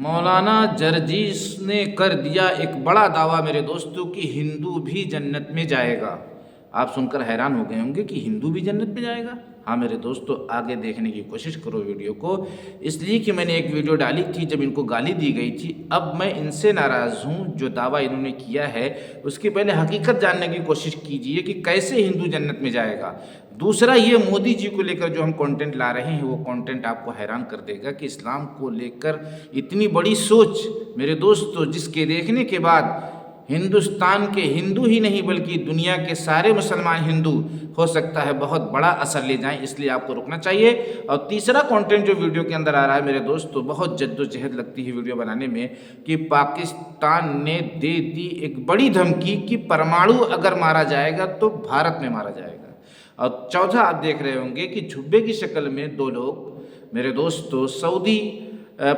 مولانا جرجیس نے کر دیا ایک بڑا دعویٰ میرے دوستوں کہ ہندو بھی جنت میں جائے گا۔ آپ سن کر حیران ہو گئے ہوں گے کہ ہندو بھی جنت میں جائے گا؟ ہاں میرے دوستو، آگے دیکھنے کی کوشش کرو ویڈیو کو، اس لیے کہ میں نے ایک ویڈیو ڈالی تھی جب ان کو گالی دی گئی تھی۔ اب میں ان سے ناراض ہوں جو دعویٰ انہوں نے کیا ہے، اس کی پہلے حقیقت جاننے کی کوشش کیجئے کہ کیسے ہندو جنت میں جائے گا۔ دوسرا، یہ مودی جی کو لے کر جو ہم کنٹینٹ لا رہے ہیں، وہ کنٹینٹ آپ کو حیران کر دے گا کہ اسلام کو لے کر اتنی بڑی سوچ میرے دوستو، جس کے دیکھنے کے بعد ہندوستان کے ہندو ہی نہیں بلکہ دنیا کے سارے مسلمان ہندو ہو سکتا ہے بہت بڑا اثر لے جائیں، اس لیے آپ کو رکنا چاہیے۔ اور تیسرا کنٹینٹ جو ویڈیو کے اندر آ رہا ہے میرے دوستو، بہت جد و جہد لگتی ہے ویڈیو بنانے میں، کہ پاکستان نے دے دی ایک بڑی دھمکی کہ پرمانو اگر مارا جائے گا تو بھارت میں مارا جائے گا۔ اور چوتھا، آپ دیکھ رہے ہوں گے کہ جھبے کی شکل میں دو لوگ میرے دوستو سعودی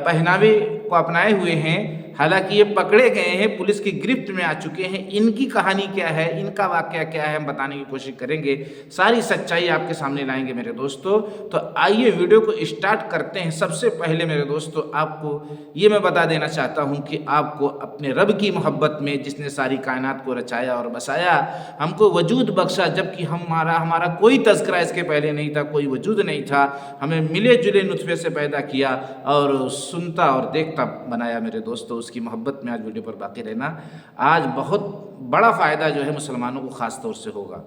پہناوے کو اپنائے ہوئے ہیں، حالانکہ یہ پکڑے گئے ہیں، پولیس کی گرفت میں آ چکے ہیں۔ ان کی کہانی کیا ہے، ان کا واقعہ کیا ہے، ہم بتانے کی کوشش کریں گے، ساری سچائی آپ کے سامنے لائیں گے میرے دوستو۔ تو آئیے ویڈیو کو اسٹارٹ کرتے ہیں۔ سب سے پہلے میرے دوستو آپ کو یہ میں بتا دینا چاہتا ہوں کہ آپ کو اپنے رب کی محبت میں، جس نے ساری کائنات کو رچایا اور بسایا، ہم کو وجود بخشا، جبکہ ہمارا کوئی تذکرہ اس کے پہلے نہیں تھا، کوئی وجود نہیں تھا، ہمیں ملے جلے نطفے سے پیدا کیا اور سنتا اور دیکھتا بنایا میرے دوستو۔ اس کی محبت میں آج ویڈیو پر باقی رہنا، آج بہت بڑا فائدہ جو ہے مسلمانوں کو خاص طور سے ہوگا۔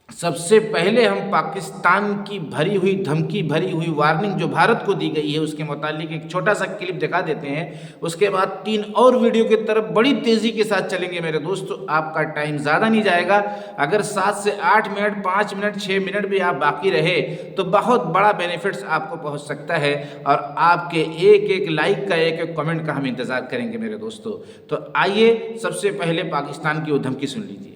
سب سے پہلے ہم پاکستان کی بھری ہوئی دھمکی بھری ہوئی وارننگ جو بھارت کو دی گئی ہے، اس کے متعلق ایک چھوٹا سا کلپ دکھا دیتے ہیں، اس کے بعد 3 اور ویڈیو کی طرف بڑی تیزی کے ساتھ چلیں گے میرے دوستو۔ آپ کا ٹائم زیادہ نہیں جائے گا، اگر 7 سے 8 منٹ، 5 منٹ، 6 منٹ بھی آپ باقی رہے تو بہت بڑا بینیفٹس آپ کو پہنچ سکتا ہے، اور آپ کے ایک لائک کا، ایک کمنٹ کا ہم انتظار کریں گے میرے دوستو۔ تو آئیے سب سے پہلے پاکستان کی وہ دھمکی سن لیجیے۔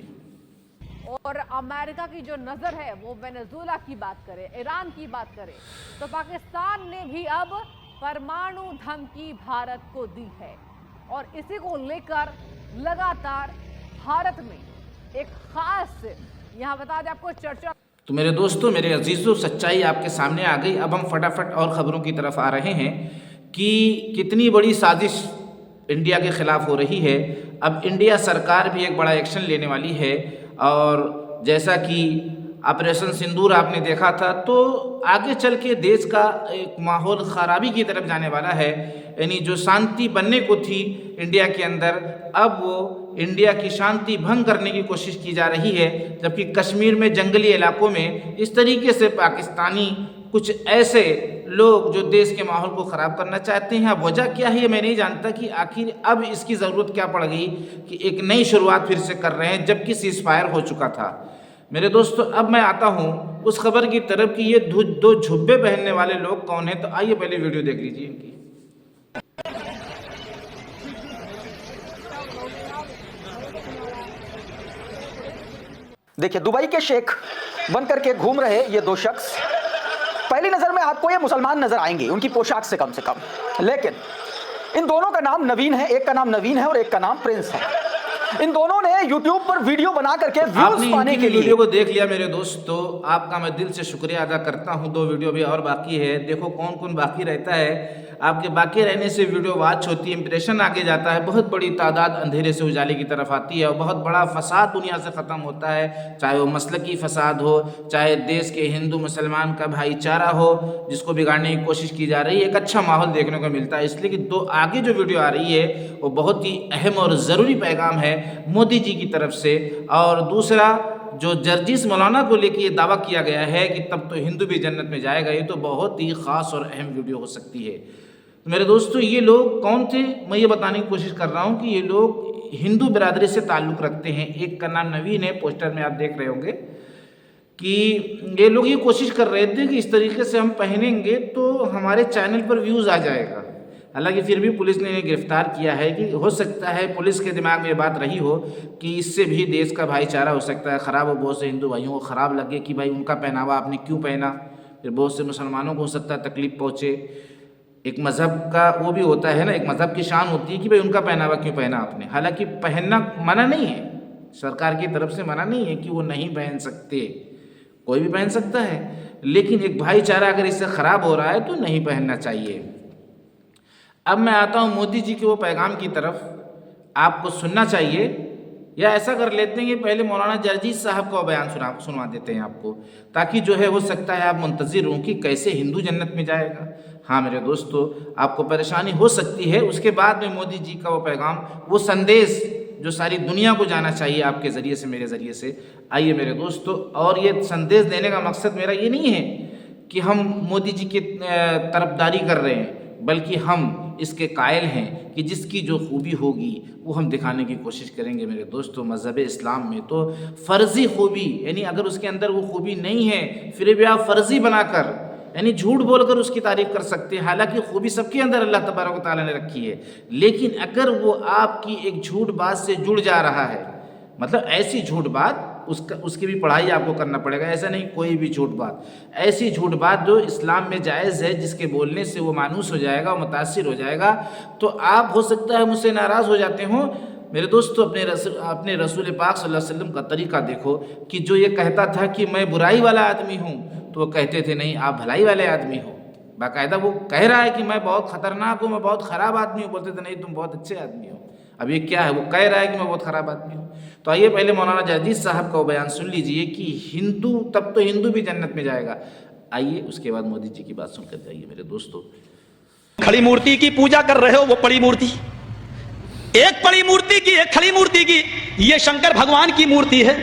اور امریکہ کی جو نظر ہے وہ وینزویلا کی بات کرے، ایران کی بات کرے، تو پاکستان نے بھی اب پرمانو دھمکی بھارت کو دی ہے، اور اسی کو لے کر لگاتار بھارت میں ایک خاص، یہاں بتا دیں آپ کو، چرچا۔ تو میرے دوستو، میرے عزیزو، سچائی آپ کے سامنے آ گئی۔ اب ہم فٹافٹ اور خبروں کی طرف آ رہے ہیں کہ کتنی بڑی سازش انڈیا کے خلاف ہو رہی ہے۔ اب انڈیا سرکار بھی ایک بڑا ایکشن لینے والی ہے، اور جیسا کہ آپریشن سندور آپ نے دیکھا تھا، تو آگے چل کے دیش کا ایک ماحول خرابی کی طرف جانے والا ہے۔ یعنی جو شانتی بننے کو تھی انڈیا کے اندر، اب وہ انڈیا کی شانتی بھنگ کرنے کی کوشش کی جا رہی ہے، جبکہ کشمیر میں جنگلی علاقوں میں اس طریقے سے پاکستانی کچھ ایسے لوگ جو دیش کے ماحول کو خراب کرنا چاہتے ہیں۔ اب وجہ کیا ہے یہ میں نہیں جانتا کہ آخر اب اس کی ضرورت کیا پڑ گئی کہ ایک نئی شروعات پھر سے کر رہے ہیں، جبکہ سیز فائر ہو چکا تھا۔ میرے دوستو، اب میں آتا ہوں اس خبر کی طرف کہ یہ 2 جھبے پہننے والے لوگ کون ہیں۔ تو آئیے پہلے ویڈیو دیکھ لیجیے ان کی۔ دیکھیے، دبئی کے شیخ بن کر کے گھوم رہے یہ 2 شخص، پہلی نظر میں آپ کو یہ مسلمان نظر آئیں گے ان کی پوشاک سے کم، لیکن ان دونوں کا نام نوین ہے، ایک کا نام نوین ہے اور ایک کا نام پرنس ہے۔ ان دونوں نے یوٹیوب پر ویڈیو بنا کر کے ویوز پانے کے لیے، ویڈیو کو دیکھ لیا میرے دوستو، آپ کا میں دل سے شکریہ ادا کرتا ہوں۔ 2 ویڈیو بھی اور باقی ہے، دیکھو کون کون باقی رہتا ہے۔ آپ کے باقی رہنے سے ویڈیو واچ ہوتی ہے، امپریشن آگے جاتا ہے، بہت بڑی تعداد اندھیرے سے اجالے کی طرف آتی ہے، اور بہت بڑا فساد دنیا سے ختم ہوتا ہے، چاہے وہ مسلکی فساد ہو، چاہے دیش کے ہندو مسلمان کا بھائی چارہ ہو جس کو بگاڑنے کی کوشش کی جا رہی ہے، ایک اچھا ماحول دیکھنے کو ملتا ہے۔ اس لیے کہ آگے جو ویڈیو آ رہی ہے وہ بہت ہی اہم اور ضروری پیغام ہے مودی جی کی طرف سے۔ اور دوسرا، جو جرجیس مولانا کو لے کے یہ دعویٰ کیا گیا ہے کہ تب تو ہندو بھی جنت میں جائے گا، یہ تو بہت ہی خاص اور اہم ویڈیو ہو سکتی ہے۔ میرے دوستو، یہ لوگ کون تھے میں یہ بتانے کی کوشش کر رہا ہوں کہ یہ لوگ ہندو برادری سے تعلق رکھتے ہیں۔ ایک کا نام نوین ہے، پوسٹر میں آپ دیکھ رہے ہوں گے کہ یہ لوگ یہ کوشش کر رہے تھے کہ اس طریقے سے ہم پہنیں گے تو ہمارے چینل پر ویوز آ جائے گا۔ حالانکہ پھر بھی پولیس نے انہیں گرفتار کیا ہے، کہ ہو سکتا ہے پولیس کے دماغ میں یہ بات رہی ہو کہ اس سے بھی دیش کا بھائی چارہ ہو سکتا ہے خراب، ہو بہت سے ہندو بھائیوں کو خراب لگے کہ بھائی ان کا پہناوا آپ نے کیوں پہنا، پھر بہت سے مسلمانوں کو ہو سکتا ہے تکلیف پہنچے۔ ایک مذہب کا وہ بھی ہوتا ہے نا، ایک مذہب کی شان ہوتی ہے کہ بھائی ان کا پہناوا کیوں پہنا آپ نے۔ حالانکہ پہننا منع نہیں ہے، سرکار کی طرف سے منع نہیں ہے کہ وہ نہیں پہن سکتے، کوئی بھی پہن سکتا ہے، لیکن ایک بھائی چارہ اگر اس سے خراب ہو رہا ہے تو نہیں پہننا چاہیے۔ اب میں آتا ہوں مودی جی کے وہ پیغام کی طرف، آپ کو سننا چاہیے، یا ایسا کر لیتے ہیں کہ پہلے مولانا جرجیت صاحب کا بیان سنوا دیتے ہیں آپ کو، تاکہ جو ہے ہو سکتا ہے آپ منتظر ہوں کہ کیسے ہندو جنت میں جائے گا۔ ہاں میرے دوستو، آپ کو پریشانی ہو سکتی ہے، اس کے بعد میں مودی جی کا وہ پیغام، وہ سندیش جو ساری دنیا کو جانا چاہیے آپ کے ذریعے سے، میرے ذریعے سے، آئیے میرے دوستو۔ اور یہ سندیش دینے کا مقصد میرا یہ نہیں ہے کہ ہم مودی جی کی طرفداری کر رہے ہیں، بلکہ ہم اس کے قائل ہیں کہ جس کی جو خوبی ہوگی وہ ہم دکھانے کی کوشش کریں گے۔ میرے دوستو، مذہب اسلام میں تو فرضی خوبی، یعنی اگر اس کے اندر وہ خوبی نہیں ہے پھر بھی آپ فرضی بنا کر، یعنی جھوٹ بول کر اس کی تعریف کر سکتے ہیں، حالانکہ خوبی سب کے اندر اللہ تبارک و تعالیٰ نے رکھی ہے، لیکن اگر وہ آپ کی ایک جھوٹ بات سے جڑ جا رہا ہے، مطلب ایسی جھوٹ بات، اس کی بھی پڑھائی آپ کو کرنا پڑے گا، ایسا نہیں کوئی بھی جھوٹ بات، ایسی جھوٹ بات جو اسلام میں جائز ہے، جس کے بولنے سے وہ مانوس ہو جائے گا، وہ متاثر ہو جائے گا، تو آپ ہو سکتا ہے مجھ سے ناراض ہو جاتے ہوں۔ میرے دوستو، اپنے رسول پاک صلی اللہ علیہ وسلم کا طریقہ دیکھو کہ جو یہ کہتا تھا کہ میں برائی والا آدمی ہوں، تو وہ کہتے تھے نہیں آپ بھلائی والے آدمی ہو، باقاعدہ وہ کہہ رہا ہے کہ میں بہت خطرناک ہوں، میں بہت خراب آدمی ہوں، بولتے تھے نہیں تم بہت اچھے آدمی ہو۔ اب یہ کیا ہے؟ وہ کہہ رہا ہے کہ میں بہت خراب آدمی ہوں۔ تو آئیے پہلے مولانا جرجیت صاحب کا وہ بیان سن لیجئے کہ ہندو، تب تو ہندو بھی جنت میں جائے گا۔ آئیے اس کے بعد مودی جی کی بات سن کر جائیے میرے دوستو۔ کھڑی مورتی کی پوجا کر رہے ہو، وہ پڑی مورتی، ایک پڑی مورتی کی، ایک کھڑی مورتی کی، یہ شنکر بھگوان کی مورتی ہے،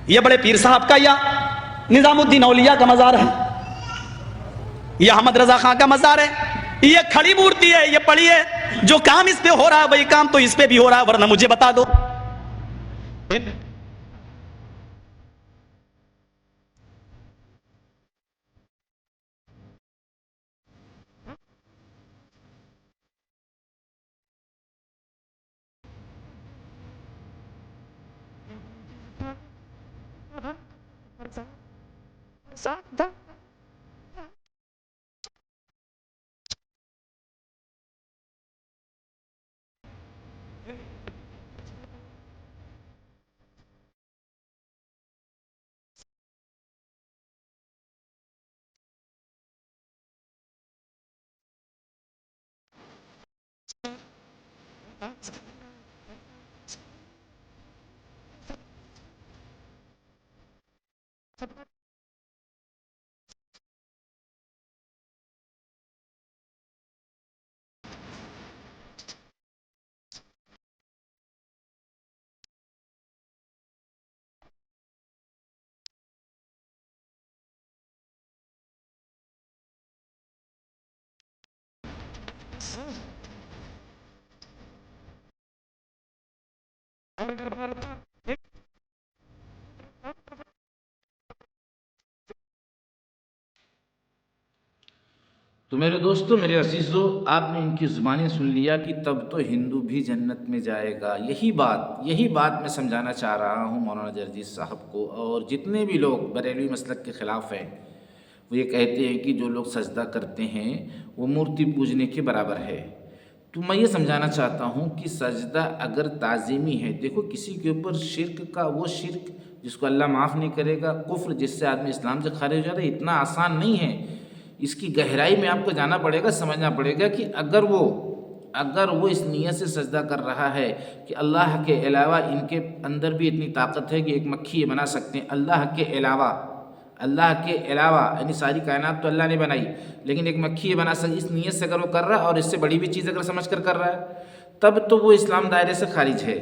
یہ بڑے پیر صاحب کا یا نظام الدین اولیاء کا مزار ہے، یہ احمد رضا خان کا مزار ہے، یہ کھڑی مورتی ہے، یہ پڑی ہے، جو کام اس پہ ہو رہا ہے وہی کام تو اس پہ بھی ہو رہا ہے، ورنہ مجھے بتا دو۔ تو میرے دوستو، میرے عزیزو، آپ نے ان کی زبانیں سن لیا کہ تب تو ہندو بھی جنت میں جائے گا۔ یہی بات میں سمجھانا چاہ رہا ہوں مولانا جرجیت صاحب کو، اور جتنے بھی لوگ بریلوی مسلک کے خلاف ہیں، وہ یہ کہتے ہیں کہ جو لوگ سجدہ کرتے ہیں وہ مورتی پوجنے کے برابر ہے۔ تو میں یہ سمجھانا چاہتا ہوں کہ سجدہ اگر تعظیمی ہے، دیکھو کسی کے اوپر شرک کا، وہ شرک جس کو اللہ معاف نہیں کرے گا، کفر جس سے آدمی اسلام سے خارج ہو جاتا ہے، اتنا آسان نہیں ہے۔ اس کی گہرائی میں آپ کو جانا پڑے گا، سمجھنا پڑے گا کہ اگر وہ اس نیت سے سجدہ کر رہا ہے کہ اللہ کے علاوہ ان کے اندر بھی اتنی طاقت ہے کہ ایک مکھی یہ بنا سکتے ہیں، اللہ کے علاوہ یعنی ساری کائنات تو اللہ نے بنائی، لیکن ایک مکھی یہ بنا سکتے، اس نیت سے اگر وہ کر رہا ہے اور اس سے بڑی بھی چیز اگر سمجھ کر رہا ہے، تب تو وہ اسلام دائرے سے خارج ہے،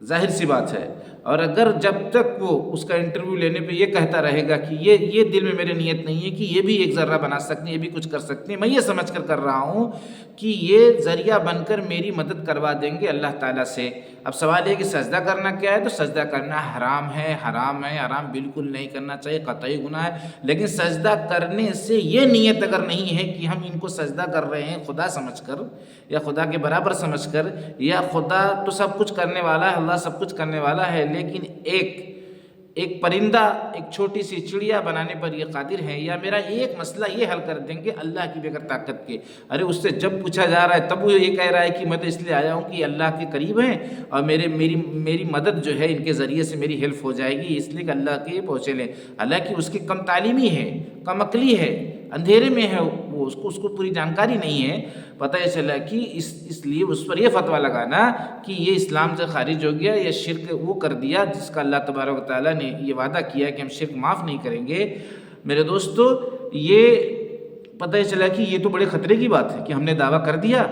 ظاہر سی بات ہے۔ اور اگر جب تک وہ اس کا انٹرویو لینے پہ یہ کہتا رہے گا کہ یہ دل میں میرے نیت نہیں ہے کہ یہ بھی ایک ذرہ بنا سکتے ہیں، یہ بھی کچھ کر سکتے ہیں، میں یہ سمجھ کر رہا ہوں کہ یہ ذریعہ بن کر میری مدد کروا دیں گے اللہ تعالیٰ سے۔ اب سوال یہ کہ سجدہ کرنا کیا ہے؟ تو سجدہ کرنا حرام ہے، حرام بالکل نہیں کرنا چاہیے، قطعی گناہ ہے، لیکن سجدہ کرنے سے یہ نیت اگر نہیں ہے کہ ہم ان کو سجدہ کر رہے ہیں خدا سمجھ کر یا خدا کے برابر سمجھ کر، یا خدا تو سب کچھ کرنے والا ہے، اللہ سب کچھ کرنے والا ہے، لیکن ایک پرندہ، ایک چھوٹی سی چڑیا بنانے پر یہ قادر ہے، یا میرا ایک مسئلہ یہ حل کر دیں گے اللہ کی بغیر طاقت کے۔ ارے اس سے جب پوچھا جا رہا ہے تب وہ یہ کہہ رہا ہے کہ میں تو اس لیے آیا ہوں کہ اللہ کے قریب ہیں اور میری مدد جو ہے ان کے ذریعے سے میری ہیلپ ہو جائے گی، اس لیے کہ اللہ کے پہنچے لیں۔ حالانکہ اس کی کم تعلیمی ہے، کم عقلی ہے، اندھیرے میں ہے وہ اس کو پوری جانکاری نہیں ہے. پتہ یہ چلا کہ اس لیے اس پر یہ فتویٰ لگانا کہ یہ اسلام سے خارج ہو گیا، یہ شرک وہ کر دیا جس کا اللہ تبارک و تعالیٰ نے یہ وعدہ کیا کہ ہم شرک معاف نہیں کریں گے. میرے دوستو، یہ پتہ یہ چلا کہ یہ تو بڑے خطرے کی بات ہے کہ ہم نے دعویٰ کر دیا،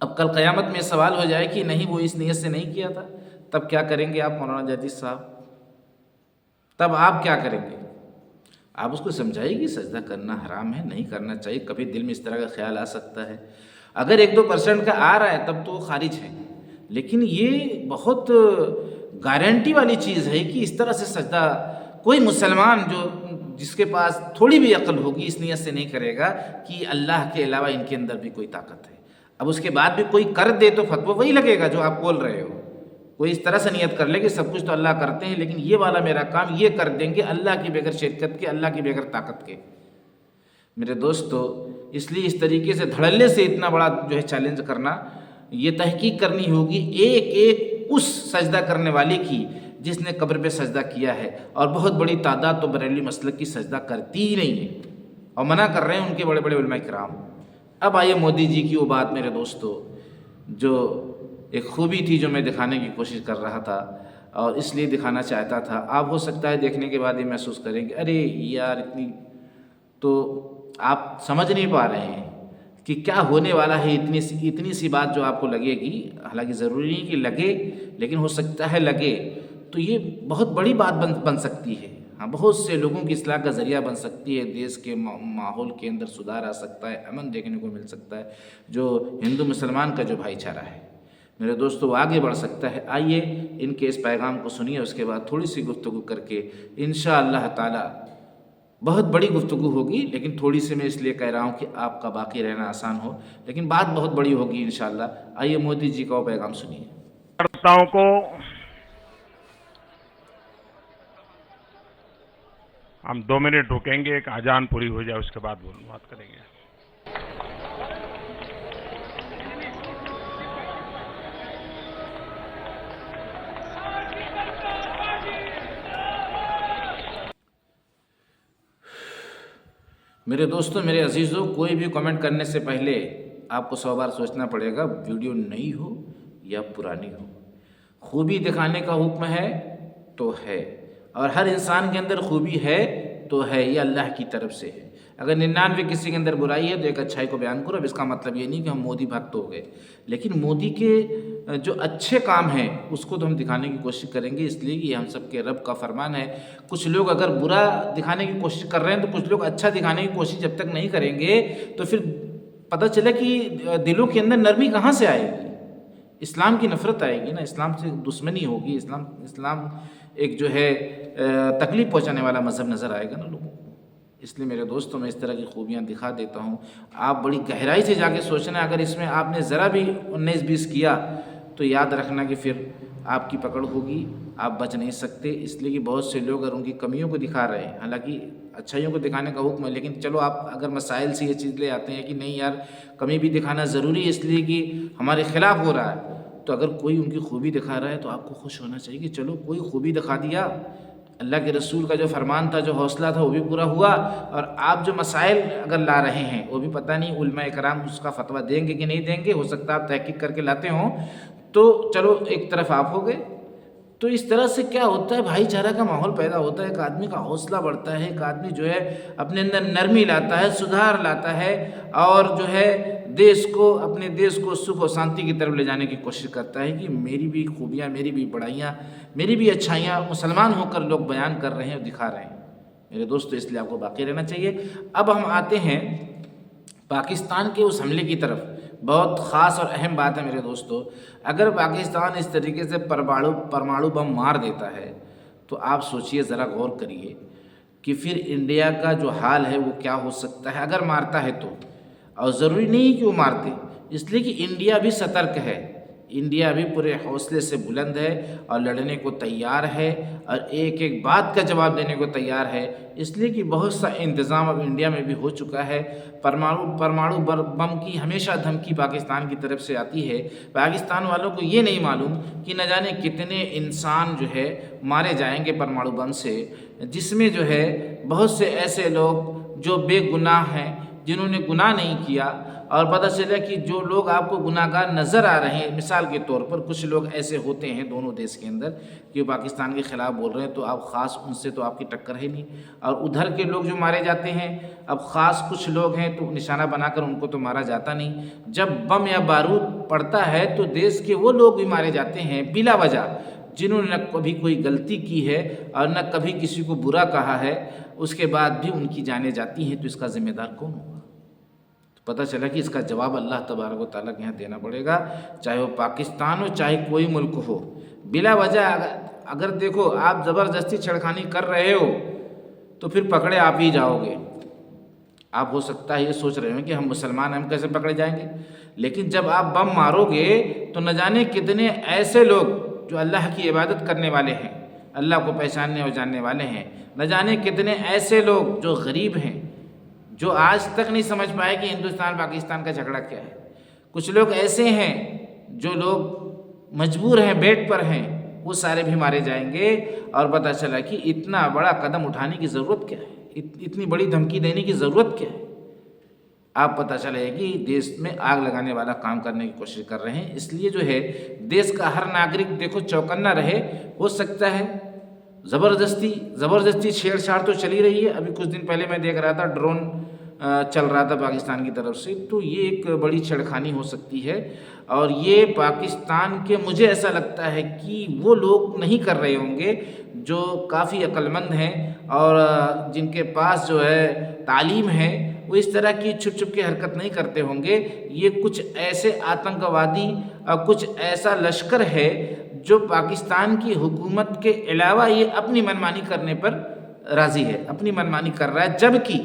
اب کل قیامت میں سوال ہو جائے کہ نہیں وہ اس نیت سے نہیں کیا تھا، تب کیا کریں گے آپ مولانا جاجی صاحب؟ تب آپ کیا کریں گے؟ آپ اس کو سمجھائیے کہ سجدہ کرنا حرام ہے، نہیں کرنا چاہیے. کبھی دل میں اس طرح کا خیال آ سکتا ہے، اگر 1-2% کا آ رہا ہے تب تو خارج ہے، لیکن یہ بہت گارنٹی والی چیز ہے کہ اس طرح سے سجدہ کوئی مسلمان جس کے پاس تھوڑی بھی عقل ہوگی اس نیت سے نہیں کرے گا کہ اللہ کے علاوہ ان کے اندر بھی کوئی طاقت ہے. اب اس کے بعد بھی کوئی کر دے تو فتویٰ وہی لگے گا جو آپ بول رہے ہو. کوئی اس طرح سے نیت کر لے کہ سب کچھ تو اللہ کرتے ہیں لیکن یہ والا میرا کام یہ کر دیں گے اللہ کی بغیر شرکت کے، اللہ کی بغیر طاقت کے. میرے دوستو، اس لیے اس طریقے سے دھڑلے سے اتنا بڑا چیلنج کرنا، یہ تحقیق کرنی ہوگی ایک اس سجدہ کرنے والے کی جس نے قبر پہ سجدہ کیا ہے. اور بہت بڑی تعداد تو بریلوی مسلک کی سجدہ کرتی ہی نہیں ہے اور منع کر رہے ہیں ان کے بڑے بڑے علماء کرام. اب آئیے مودی جی کی وہ بات میرے دوستو، جو ایک خوبی تھی جو میں دکھانے کی کوشش کر رہا تھا اور اس لیے دکھانا چاہتا تھا. آپ ہو سکتا ہے دیکھنے کے بعد یہ محسوس کریں کہ ارے یار اتنی تو آپ سمجھ نہیں پا رہے ہیں کہ کیا ہونے والا ہے. اتنی سی بات جو آپ کو لگے گی، حالانکہ ضروری نہیں کہ لگے، لیکن ہو سکتا ہے لگے، تو یہ بہت بڑی بات بن سکتی ہے. ہاں، بہت سے لوگوں کی اصلاح کا ذریعہ بن سکتی ہے، دیش کے ماحول کے اندر سدھار آ سکتا ہے، امن دیکھنے کو مل سکتا ہے. جو ہندو مسلمان کا جو بھائی چارہ ہے میرے دوستو وہ آگے بڑھ سکتا ہے. آئیے ان کے اس پیغام کو سنیے، اس کے بعد تھوڑی سی گفتگو کر کے انشاءاللہ تعالی، بہت بڑی گفتگو ہوگی لیکن تھوڑی سی میں اس لیے کہہ رہا ہوں کہ آپ کا باقی رہنا آسان ہو، لیکن بات بہت بڑی ہوگی انشاءاللہ. آئیے مودی جی کا وہ پیغام سنیے. کرتاؤں کو ہم 2 منٹ رکیں گے، ایک اذان پوری ہو جائے اس کے بعد بات کریں گے. میرے دوستوں، میرے عزیزوں، کوئی بھی کمنٹ کرنے سے پہلے آپ کو 100 بار سوچنا پڑے گا ویڈیو نئی ہو یا پرانی ہو. خوبی دکھانے کا حکم ہے تو ہے، اور ہر انسان کے اندر خوبی ہے تو ہے، یہ اللہ کی طرف سے ہے. اگر 99 کسی کے اندر برائی ہے تو ایک اچھائی کو بیان کرو. اب اس کا مطلب یہ نہیں کہ ہم مودی بھکت ہو گئے، لیکن مودی کے جو اچھے کام ہیں اس کو تو ہم دکھانے کی کوشش کریں گے، اس لیے کہ یہ ہم سب کے رب کا فرمان ہے. کچھ لوگ اگر برا دکھانے کی کوشش کر رہے ہیں تو کچھ لوگ اچھا دکھانے کی کوشش جب تک نہیں کریں گے تو پھر پتہ چلے کہ دلوں کے اندر نرمی کہاں سے آئے گی. اسلام کی نفرت آئے گی نا، اسلام سے دشمنی ہوگی. اسلام ایک تکلیف پہنچانے والا مذہب نظر آئے گا نا لوگوں کو. اس لیے میرے دوستوں، میں اس طرح کی خوبیاں دکھا دیتا ہوں. آپ بڑی گہرائی سے جا کے سوچنا، اگر اس میں آپ نے ذرا بھی 19-20 کیا تو یاد رکھنا کہ پھر آپ کی پکڑ ہوگی، آپ بچ نہیں سکتے. اس لیے کہ بہت سے لوگ اگر ان کی کمیوں کو دکھا رہے ہیں، حالانکہ اچھائیوں کو دکھانے کا حکم ہے، لیکن چلو آپ اگر مسائل سے یہ چیز لے آتے ہیں کہ نہیں یار کمی بھی دکھانا ضروری ہے اس لیے کہ ہمارے خلاف ہو رہا ہے، تو اگر کوئی ان کی خوبی دکھا رہا ہے تو آپ کو خوش ہونا چاہیے کہ چلو کوئی خوبی دکھا دیا. اللہ کے رسول کا جو فرمان تھا، جو حوصلہ تھا، وہ بھی پورا ہوا. اور آپ جو مسائل اگر لا رہے ہیں وہ بھی پتہ نہیں علماء کرام اس کا فتویٰ دیں گے کہ نہیں دیں گے، ہو سکتا ہے آپ تحقیق کر کے لاتے ہوں، تو چلو ایک طرف آپ ہو گئے. تو اس طرح سے کیا ہوتا ہے، بھائی چارہ کا ماحول پیدا ہوتا ہے، ایک آدمی کا حوصلہ بڑھتا ہے، ایک آدمی اپنے اندر نرمی لاتا ہے، سدھار لاتا ہے، اور اپنے دیش کو سکھ و شانتی کی طرف لے جانے کی کوشش کرتا ہے کہ میری بھی خوبیاں، میری بھی بڑائیاں، میری بھی اچھائیاں مسلمان ہو کر لوگ بیان کر رہے ہیں اور دکھا رہے ہیں. میرے دوستو، اس لیے آپ کو باقی رہنا چاہیے. اب ہم آتے ہیں پاکستان کے اس حملے کی طرف. بہت خاص اور اہم بات ہے میرے دوستو. اگر پاکستان اس طریقے سے پرمانو بم مار دیتا ہے تو آپ سوچئے، ذرا غور کریے کہ پھر انڈیا کا جو حال ہے وہ کیا ہو سکتا ہے اگر مارتا ہے تو. اور ضروری نہیں کہ وہ مارتے، اس لیے کہ انڈیا بھی سترک ہے، انڈیا بھی پورے حوصلے سے بلند ہے اور لڑنے کو تیار ہے اور ایک ایک بات کا جواب دینے کو تیار ہے. اس لیے کہ بہت سا انتظام اب انڈیا میں بھی ہو چکا ہے. پرمانو بم کی ہمیشہ دھمکی پاکستان کی طرف سے آتی ہے. پاکستان والوں کو یہ نہیں معلوم کہ نہ جانے کتنے انسان مارے جائیں گے پرمانو بم سے، جس میں بہت سے ایسے لوگ جو بے گناہ ہیں، جنہوں نے گناہ نہیں کیا، اور پتہ چلا کہ جو لوگ آپ کو گناہگار نظر آ رہے ہیں، مثال کے طور پر کچھ لوگ ایسے ہوتے ہیں دونوں دیش کے اندر کہ وہ پاکستان کے خلاف بول رہے ہیں، تو آپ خاص ان سے تو آپ کی ٹکر ہے نہیں، اور ادھر کے لوگ جو مارے جاتے ہیں، اب خاص کچھ لوگ ہیں تو نشانہ بنا کر ان کو تو مارا جاتا نہیں، جب بم یا بارود پڑتا ہے تو دیش کے وہ لوگ بھی مارے جاتے ہیں بلا وجہ، جنہوں نے نہ کبھی کوئی غلطی کی ہے اور نہ کبھی کسی کو برا کہا ہے، اس کے بعد بھی ان کی جانیں جاتی ہیں، تو اس کا ذمہ دار کون ہوگا؟ تو پتہ چلا کہ اس کا جواب اللہ تبارک و تعالیٰ کے یہاں دینا پڑے گا، چاہے وہ پاکستان ہو چاہے کوئی ملک ہو، بلا وجہ اگر دیکھو آپ زبردستی چھڑخانی کر رہے ہو تو پھر پکڑے آپ ہی جاؤ گے۔ آپ ہو سکتا ہے یہ سوچ رہے ہوں کہ ہم مسلمان ہیں، ہم کیسے پکڑے جائیں گے، لیکن جب آپ بم مارو گے تو نہ جانے کتنے ایسے لوگ جو اللہ کی عبادت کرنے والے ہیں، اللہ کو پہچاننے اور جاننے والے ہیں، نہ جانے کتنے ایسے لوگ جو غریب ہیں، جو آج تک نہیں سمجھ پائے کہ ہندوستان پاکستان کا جھگڑا کیا ہے، کچھ لوگ ایسے ہیں جو لوگ مجبور ہیں، بیڈ پر ہیں، وہ سارے بھی مارے جائیں گے، اور پتہ چلا کہ اتنا بڑا قدم اٹھانے کی ضرورت کیا ہے، اتنی بڑی دھمکی دینے کی ضرورت کیا ہے۔ آپ پتہ چلے کہ دیش میں آگ لگانے والا کام کرنے کی کوشش کر رہے ہیں، اس لیے جو ہے دیش کا ہر ناگرک دیکھو چوکنا رہے، ہو سکتا ہے زبردستی چھیڑ چھاڑ تو چلی رہی ہے، ابھی کچھ دن پہلے میں دیکھ رہا تھا ڈرون چل رہا تھا پاکستان کی طرف سے، تو یہ ایک بڑی چھڑخانی ہو سکتی ہے، اور یہ پاکستان کے مجھے ایسا لگتا ہے کہ وہ لوگ نہیں کر رہے ہوں گے جو کافی عقل مند ہیں اور جن کے پاس جو ہے تعلیم ہے، وہ اس طرح کی چھپ کے حرکت نہیں کرتے ہوں گے، یہ کچھ ایسے آتنکوادی اور کچھ ایسا لشکر ہے جو پاکستان کی حکومت کے علاوہ یہ اپنی منمانی کرنے پر راضی ہے، اپنی منمانی کر رہا ہے، جبکہ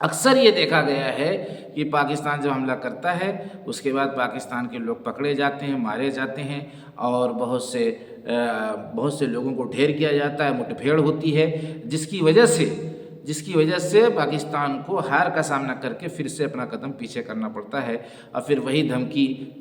اکثر یہ دیکھا گیا ہے کہ پاکستان جب حملہ کرتا ہے اس کے بعد پاکستان کے لوگ پکڑے جاتے ہیں، مارے جاتے ہیں، اور بہت سے لوگوں کو ڈھیر کیا جاتا ہے، مٹ بھیڑ ہوتی ہے، جس کی وجہ سے پاکستان کو ہار کا سامنا کر کے پھر سے اپنا قدم پیچھے کرنا پڑتا ہے، اور پھر وہی دھمکی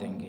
دیں گے،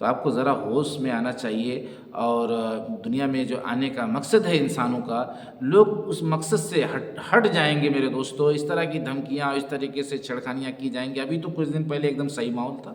تو آپ کو ذرا ہوش میں آنا چاہیے، اور دنیا میں جو آنے کا مقصد ہے انسانوں کا، لوگ اس مقصد سے ہٹ جائیں گے میرے دوستو، اس طرح کی دھمکیاں اور اس طریقے سے چھڑخانیاں کی جائیں گی۔ ابھی تو کچھ دن پہلے ایک دم صحیح ماحول تھا،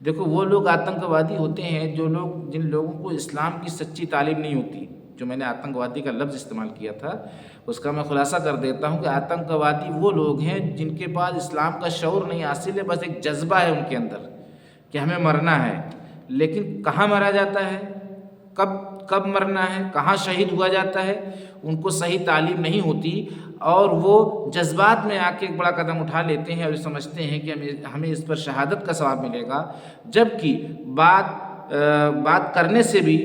دیکھو وہ لوگ آتنکوادی ہوتے ہیں جن لوگوں کو اسلام کی سچی تعلیم نہیں ہوتی، جو میں نے آتنکوادی کا لفظ استعمال کیا تھا اس کا میں خلاصہ کر دیتا ہوں کہ آتنکوادی وہ لوگ ہیں جن کے پاس اسلام کا شعور نہیں حاصل ہے، بس ایک جذبہ ہے ان کے اندر کہ ہمیں مرنا ہے، لیکن کہاں مرا جاتا ہے، کب مرنا ہے، کہاں شہید ہوا جاتا ہے، ان کو صحیح تعلیم نہیں ہوتی، اور وہ جذبات میں آ کے ایک بڑا قدم اٹھا لیتے ہیں اور سمجھتے ہیں کہ ہمیں اس پر شہادت کا ثواب ملے گا، جبکہ بات کرنے سے بھی،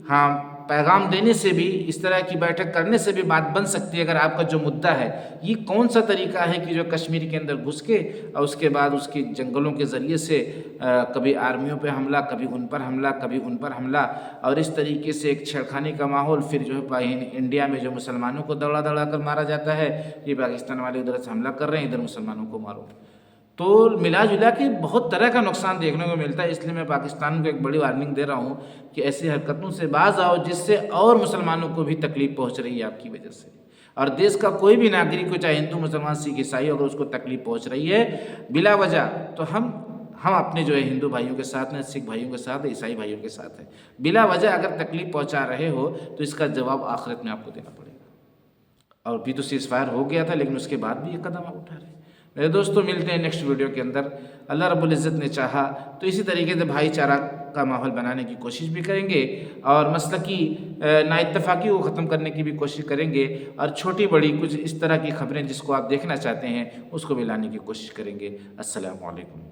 ہاں پیغام دینے سے بھی، اس طرح کی بیٹھک کرنے سے بھی بات بن سکتی ہے اگر آپ کا جو مدعا ہے۔ یہ کون سا طریقہ ہے کہ جو کشمیر کے اندر گھس کے اور اس کے بعد اس کی جنگلوں کے ذریعے سے کبھی آرمیوں پہ حملہ، کبھی ان پر حملہ، کبھی ان پر حملہ، اور اس طریقے سے ایک چھڑخانے کا ماحول، پھر جو ہے انڈیا میں جو مسلمانوں کو دڑا کر مارا جاتا ہے، یہ پاکستان والے ادھر سے حملہ کر رہے ہیں، ادھر مسلمانوں کو مارو، تو ملا جلا کے بہت طرح کا نقصان دیکھنے کو ملتا ہے۔ اس لیے میں پاکستان کو ایک بڑی وارننگ دے رہا ہوں کہ ایسی حرکتوں سے باز آؤ جس سے اور مسلمانوں کو بھی تکلیف پہنچ رہی ہے آپ کی وجہ سے، اور دیش کا کوئی بھی ناگرک ہو، چاہے ہندو مسلمان سکھ عیسائی، اگر اس کو تکلیف پہنچ رہی ہے بلا وجہ، تو ہم اپنے جو ہے ہندو بھائیوں کے ساتھ ہیں، سکھ بھائیوں کے ساتھ ہیں، عیسائی بھائیوں کے ساتھ ہیں، بلا وجہ اگر تکلیف پہنچا رہے ہو تو اس کا جواب آخرت میں آپ کو دینا پڑے گا۔ اور بھی تو سیز فائر ہو گیا تھا، لیکن اس کے بعد بھی یہ قدم آپ اٹھا رہے ہیں۔ میرے دوستو ملتے ہیں نیکسٹ ویڈیو کے اندر، اللہ رب العزت نے چاہا تو اسی طریقے سے بھائی چارہ کا ماحول بنانے کی کوشش بھی کریں گے، اور مسلکی نا اتفاقی کو ختم کرنے کی بھی کوشش کریں گے، اور چھوٹی بڑی کچھ اس طرح کی خبریں جس کو آپ دیکھنا چاہتے ہیں اس کو بھی لانے کی کوشش کریں گے۔ السلام علیکم۔